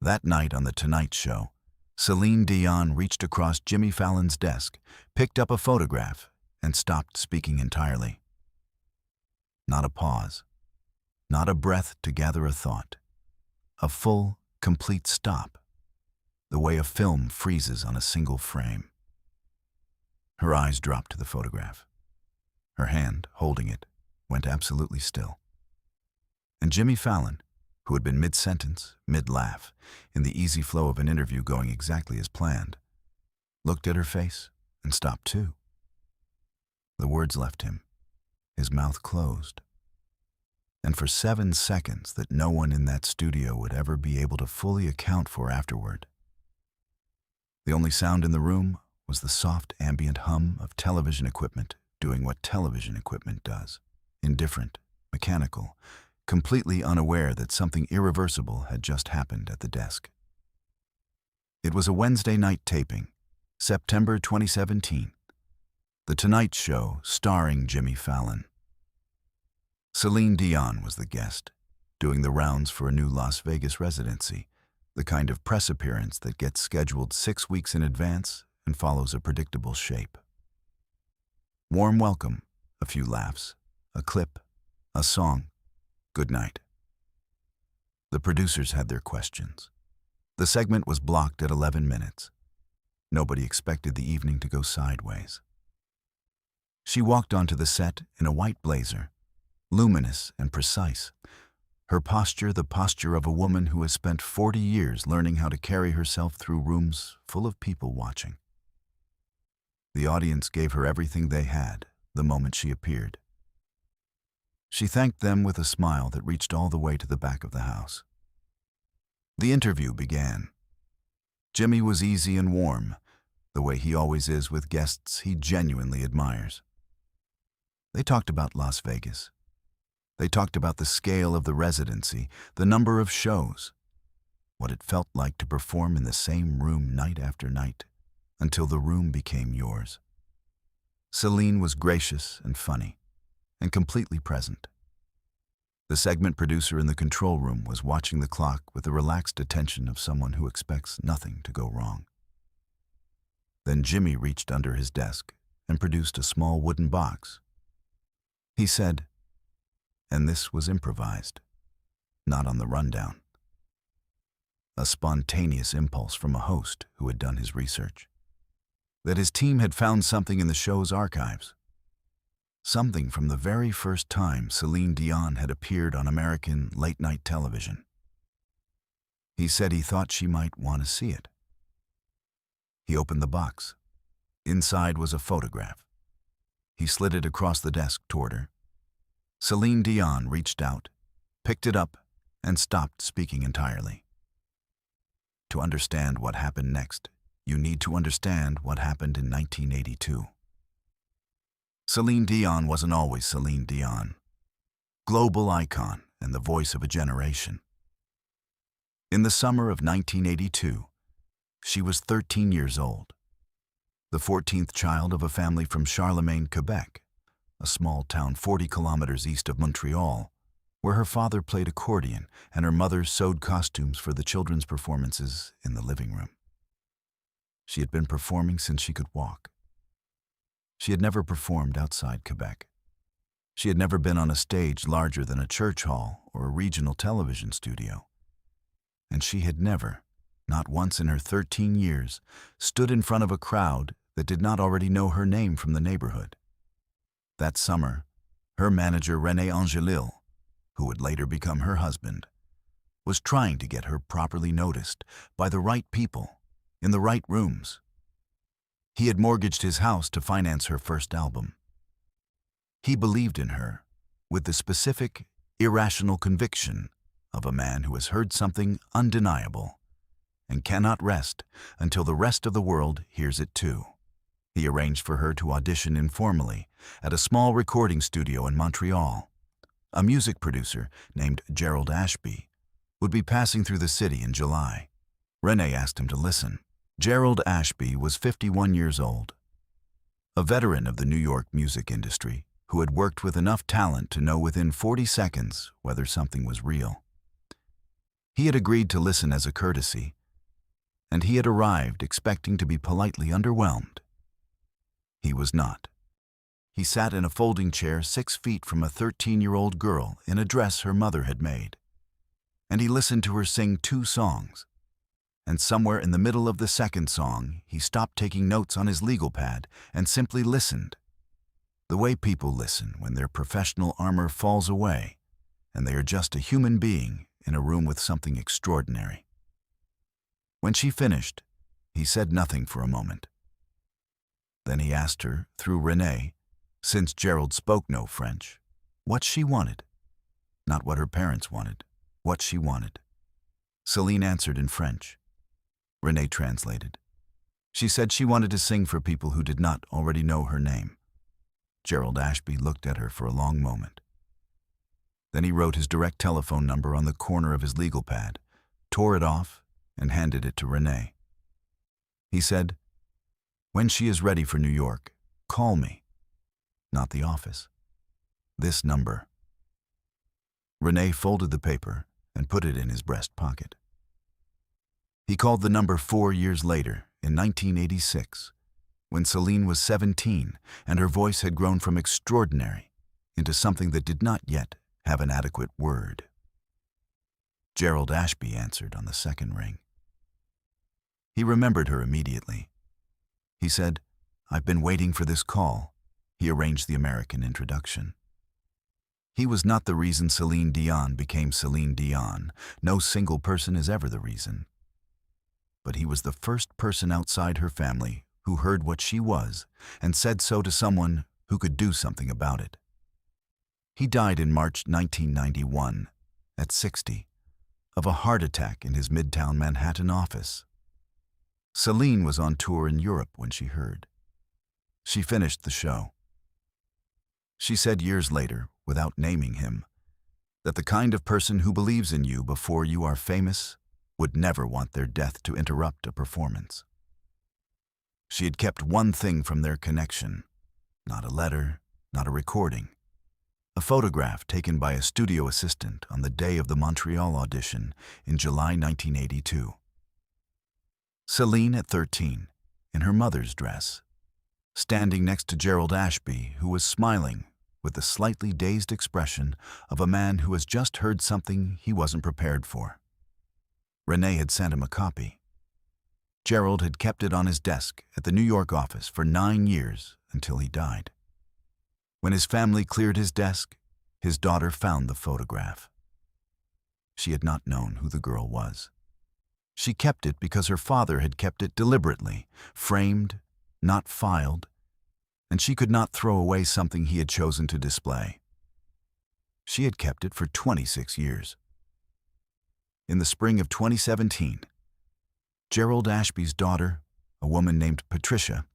That night on The Tonight Show, Celine Dion reached across Jimmy Fallon's desk, picked up a photograph, and stopped speaking entirely. Not a pause, not a breath to gather a thought. A full, complete stop, the way a film freezes on a single frame. Her eyes dropped to the photograph. Her hand, holding it, went absolutely still. And Jimmy Fallon, who had been mid-sentence, mid-laugh, in the easy flow of an interview going exactly as planned, looked at her face and stopped too. The words left him, his mouth closed. And for 7 seconds that no one in that studio would ever be able to fully account for afterward. The only sound in the room was the soft ambient hum of television equipment doing what television equipment does, indifferent, mechanical, completely unaware that something irreversible had just happened at the desk. It was a Wednesday night taping, September 2017. The Tonight Show starring Jimmy Fallon. Celine Dion was the guest, doing the rounds for a new Las Vegas residency, the kind of press appearance that gets scheduled 6 weeks in advance and follows a predictable shape. Warm welcome, a few laughs, a clip, a song, good night. The producers had their questions. The segment was blocked at 11 minutes. Nobody expected the evening to go sideways. She walked onto the set in a white blazer, luminous and precise, her posture the posture of a woman who has spent 40 years learning how to carry herself through rooms full of people watching. The audience gave her everything they had the moment she appeared. She thanked them with a smile that reached all the way to the back of the house. The interview began. Jimmy was easy and warm, the way he always is with guests he genuinely admires. They talked about Las Vegas. They talked about the scale of the residency, the number of shows, what it felt like to perform in the same room night after night, until the room became yours. Celine was gracious and funny, and completely present. The segment producer in the control room was watching the clock with the relaxed attention of someone who expects nothing to go wrong. Then Jimmy reached under his desk and produced a small wooden box. He said, and this was improvised, not on the rundown. A spontaneous impulse from a host who had done his research, that his team had found something in the show's archives, something from the very first time Celine Dion had appeared on American late-night television. He said he thought she might want to see it. He opened the box. Inside was a photograph. He slid it across the desk toward her. Celine Dion reached out, picked it up, and stopped speaking entirely. To understand what happened next, you need to understand what happened in 1982. Celine Dion wasn't always Celine Dion. Global icon and the voice of a generation. In the summer of 1982, she was 13 years old, the 14th child of a family from Charlemagne, Quebec, a small town 40 kilometers east of Montreal, where her father played accordion and her mother sewed costumes for the children's performances in the living room. She had been performing since she could walk. She had never performed outside Quebec. She had never been on a stage larger than a church hall or a regional television studio. And she had never, not once in her 13 years, stood in front of a crowd that did not already know her name from the neighborhood. That summer, her manager René Angelil, who would later become her husband, was trying to get her properly noticed by the right people, in the right rooms. He had mortgaged his house to finance her first album. He believed in her with the specific, irrational conviction of a man who has heard something undeniable and cannot rest until the rest of the world hears it too. He arranged for her to audition informally at a small recording studio in Montreal. A music producer named Gerald Ashby would be passing through the city in July. René asked him to listen. Gerald Ashby was 51 years old, a veteran of the New York music industry who had worked with enough talent to know within 40 seconds whether something was real. He had agreed to listen as a courtesy, and he had arrived expecting to be politely underwhelmed. He was not. He sat in a folding chair 6 feet from a 13-year-old girl in a dress her mother had made, and he listened to her sing 2 songs. And somewhere in the middle of the second song, he stopped taking notes on his legal pad and simply listened. The way people listen when their professional armor falls away and they are just a human being in a room with something extraordinary. When she finished, he said nothing for a moment. Then he asked her, through Renee, since Gerald spoke no French, what she wanted. Not what her parents wanted, what she wanted. Celine answered in French. Renee translated. She said she wanted to sing for people who did not already know her name. Gerald Ashby looked at her for a long moment. Then he wrote his direct telephone number on the corner of his legal pad, tore it off, and handed it to Renee. He said, "When she is ready for New York, call me. Not the office. This number." Renee folded the paper and put it in his breast pocket. He called the number 4 years later, in 1986, when Celine was 17 and her voice had grown from extraordinary into something that did not yet have an adequate word. Gerald Ashby answered on the second ring. He remembered her immediately. He said, "I've been waiting for this call." He arranged the American introduction. He was not the reason Celine Dion became Celine Dion. No single person is ever the reason. But he was the first person outside her family who heard what she was and said so to someone who could do something about it. He died in March 1991, at 60, of a heart attack in his Midtown Manhattan office. Celine was on tour in Europe when she heard. She finished the show. She said years later, without naming him, that the kind of person who believes in you before you are famous would never want their death to interrupt a performance. She had kept one thing from their connection, not a letter, not a recording, a photograph taken by a studio assistant on the day of the Montreal audition in July 1982. Celine at 13, in her mother's dress, standing next to Gerald Ashby, who was smiling with the slightly dazed expression of a man who has just heard something he wasn't prepared for. Renee had sent him a copy. Gerald had kept it on his desk at the New York office for 9 years until he died. When his family cleared his desk, his daughter found the photograph. She had not known who the girl was. She kept it because her father had kept it deliberately, framed, not filed, and she could not throw away something he had chosen to display. She had kept it for 26 years. In the spring of 2017, Gerald Ashby's daughter, a woman named Patricia,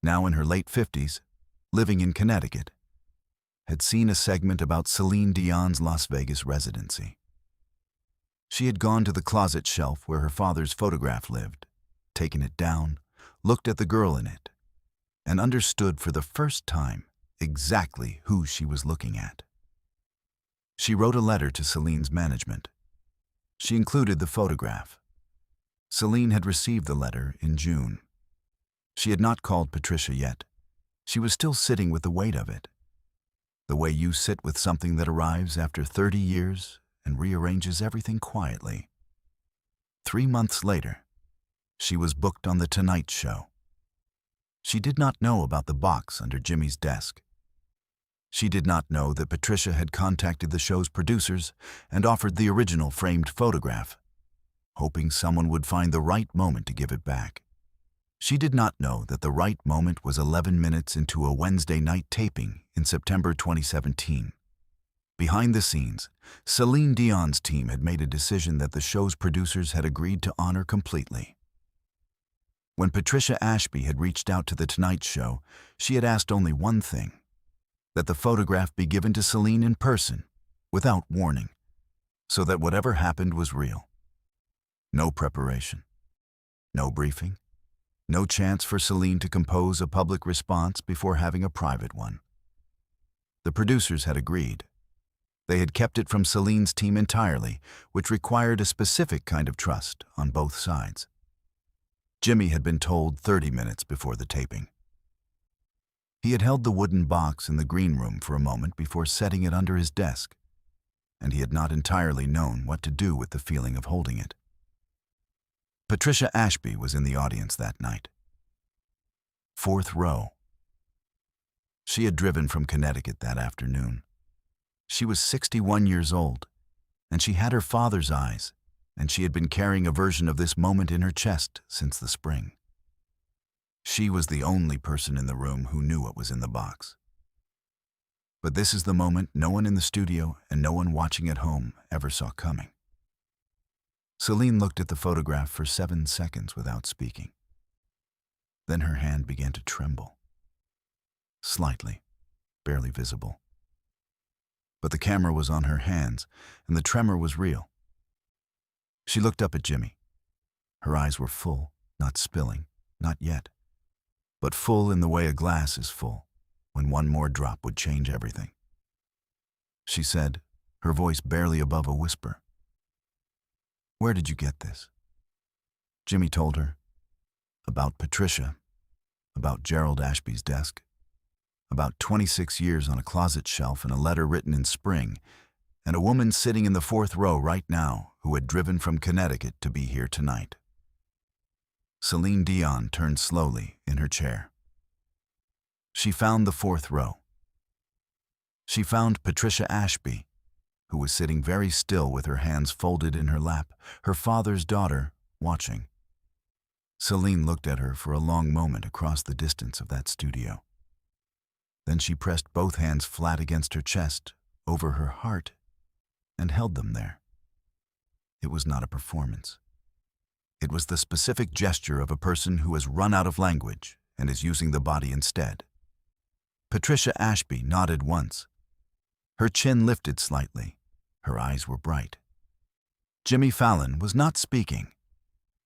now in her late 50s, living in Connecticut, had seen a segment about Celine Dion's Las Vegas residency. She had gone to the closet shelf where her father's photograph lived, taken it down, looked at the girl in it, and understood for the first time exactly who she was looking at. She wrote a letter to Celine's management. She included the photograph. Celine had received the letter in June. She had not called Patricia yet. She was still sitting with the weight of it. The way you sit with something that arrives after 30 years and rearranges everything quietly. 3 months later, she was booked on The Tonight Show. She did not know about the box under Jimmy's desk. She did not know that Patricia had contacted the show's producers and offered the original framed photograph, hoping someone would find the right moment to give it back. She did not know that the right moment was 11 minutes into a Wednesday night taping in September 2017. Behind the scenes, Celine Dion's team had made a decision that the show's producers had agreed to honor completely. When Patricia Ashby had reached out to The Tonight Show, she had asked only one thing: that the photograph be given to Celine in person, without warning, so that whatever happened was real. No preparation, no briefing, no chance for Celine to compose a public response before having a private one. The producers had agreed. They had kept it from Celine's team entirely, which required a specific kind of trust on both sides. Jimmy had been told 30 minutes before the taping. He had held the wooden box in the green room for a moment before setting it under his desk, and he had not entirely known what to do with the feeling of holding it. Patricia Ashby was in the audience that night. Fourth row. She had driven from Connecticut that afternoon. She was 61 years old, and she had her father's eyes, and she had been carrying a version of this moment in her chest since the spring. She was the only person in the room who knew what was in the box. But this is the moment no one in the studio and no one watching at home ever saw coming. Celine looked at the photograph for 7 seconds without speaking. Then her hand began to tremble. Slightly, barely visible. But the camera was on her hands, and the tremor was real. She looked up at Jimmy. Her eyes were full, not spilling, not yet, but full in the way a glass is full, when one more drop would change everything. She said, her voice barely above a whisper, "Where did you get this?" Jimmy told her about Patricia, about Gerald Ashby's desk, about 26 years on a closet shelf and a letter written in spring, and a woman sitting in the fourth row right now who had driven from Connecticut to be here tonight. Celine Dion turned slowly in her chair. She found the fourth row. She found Patricia Ashby, who was sitting very still with her hands folded in her lap, her father's daughter, watching. Celine looked at her for a long moment across the distance of that studio. Then she pressed both hands flat against her chest, over her heart, and held them there. It was not a performance. It was the specific gesture of a person who has run out of language and is using the body instead. Patricia Ashby nodded once. Her chin lifted slightly. Her eyes were bright. Jimmy Fallon was not speaking.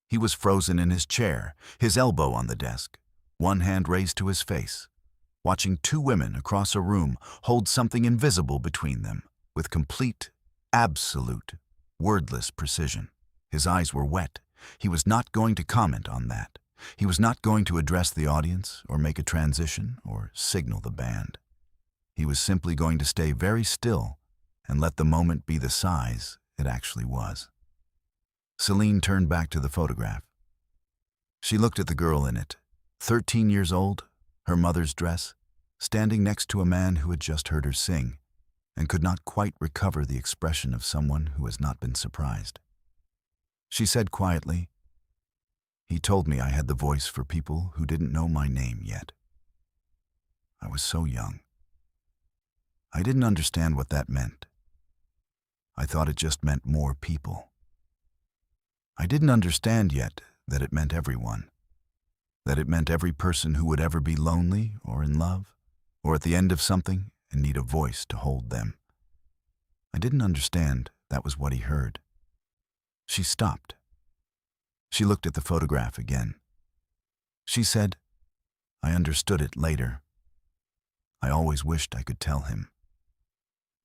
He was frozen in his chair, his elbow on the desk, one hand raised to his face, watching two women across a room hold something invisible between them with complete, absolute, wordless precision. His eyes were wet. He was not going to comment on that. He was not going to address the audience or make a transition or signal the band. He was simply going to stay very still and let the moment be the size it actually was. Celine turned back to the photograph. She looked at the girl in it, 13 years old, her mother's dress, standing next to a man who had just heard her sing and could not quite recover the expression of someone who has not been surprised. She said quietly, "He told me I had the voice for people who didn't know my name yet. I was so young. I didn't understand what that meant. I thought it just meant more people. I didn't understand yet that it meant everyone, that it meant every person who would ever be lonely or in love, or at the end of something and need a voice to hold them. I didn't understand that was what he heard." She stopped. She looked at the photograph again. She said, "I understood it later. I always wished I could tell him."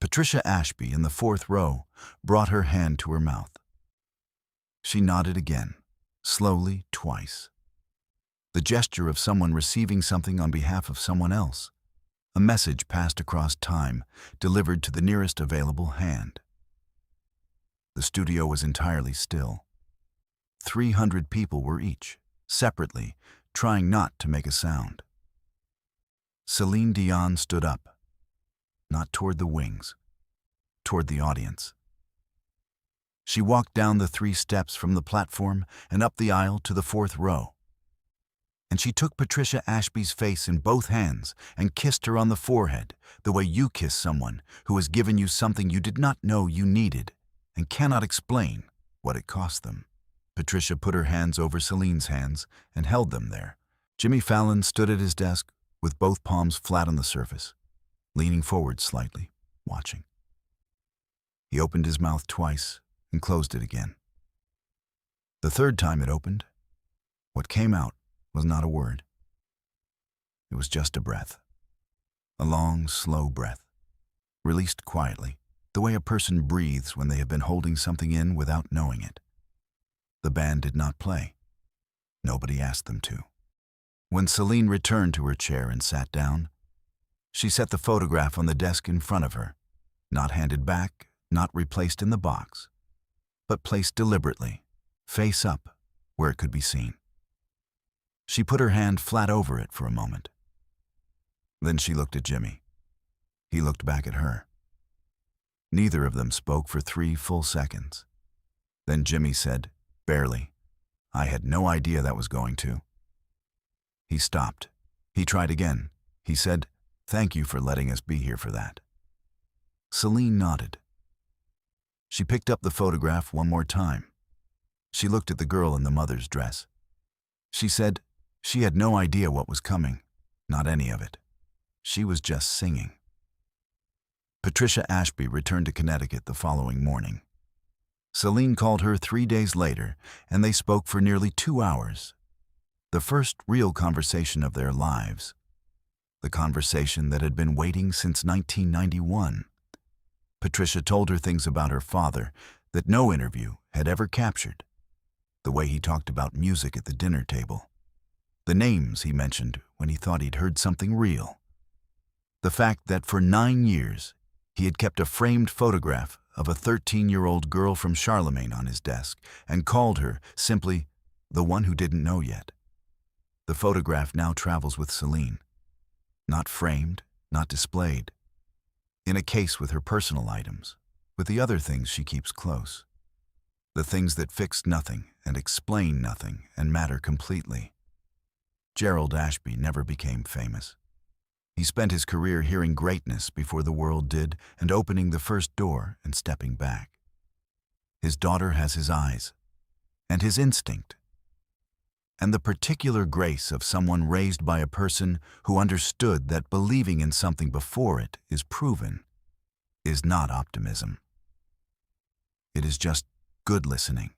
Patricia Ashby in the fourth row brought her hand to her mouth. She nodded again, slowly, twice. The gesture of someone receiving something on behalf of someone else. A message passed across time, delivered to the nearest available hand. The studio was entirely still. 300 people were each, separately, trying not to make a sound. Celine Dion stood up, not toward the wings, toward the audience. She walked down the 3 steps from the platform and up the aisle to the fourth row. And she took Patricia Ashby's face in both hands and kissed her on the forehead, the way you kiss someone who has given you something you did not know you needed and cannot explain what it cost them. Patricia put her hands over Celine's hands and held them there. Jimmy Fallon stood at his desk with both palms flat on the surface, leaning forward slightly, watching. He opened his mouth twice and closed it again. The third time it opened, what came out was not a word. It was just a breath. A long, slow breath, released quietly, the way a person breathes when they have been holding something in without knowing it. The band did not play. Nobody asked them to. When Celine returned to her chair and sat down, she set the photograph on the desk in front of her, not handed back, not replaced in the box, but placed deliberately, face up, where it could be seen. She put her hand flat over it for a moment. Then she looked at Jimmy. He looked back at her. Neither of them spoke for 3 full seconds. Then Jimmy said, barely, "I had no idea that was going to." He stopped. He tried again. He said, "Thank you for letting us be here for that." Celine nodded. She picked up the photograph one more time. She looked at the girl in the mother's dress. She said she had no idea what was coming, not any of it. She was just singing. Patricia Ashby returned to Connecticut the following morning. Celine called her 3 days later, and they spoke for nearly 2 hours. The first real conversation of their lives. The conversation that had been waiting since 1991. Patricia told her things about her father that no interview had ever captured. The way he talked about music at the dinner table. The names he mentioned when he thought he'd heard something real. The fact that for 9 years, he had kept a framed photograph of a 13-year-old girl from Charlemagne on his desk and called her simply the one who didn't know yet. The photograph now travels with Celine. Not framed, not displayed. In a case with her personal items, with the other things she keeps close. The things that fix nothing and explain nothing and matter completely. Gerald Ashby never became famous. He spent his career hearing greatness before the world did and opening the first door and stepping back. His daughter has his eyes and his instinct and the particular grace of someone raised by a person who understood that believing in something before it is proven is not optimism. It is just good listening.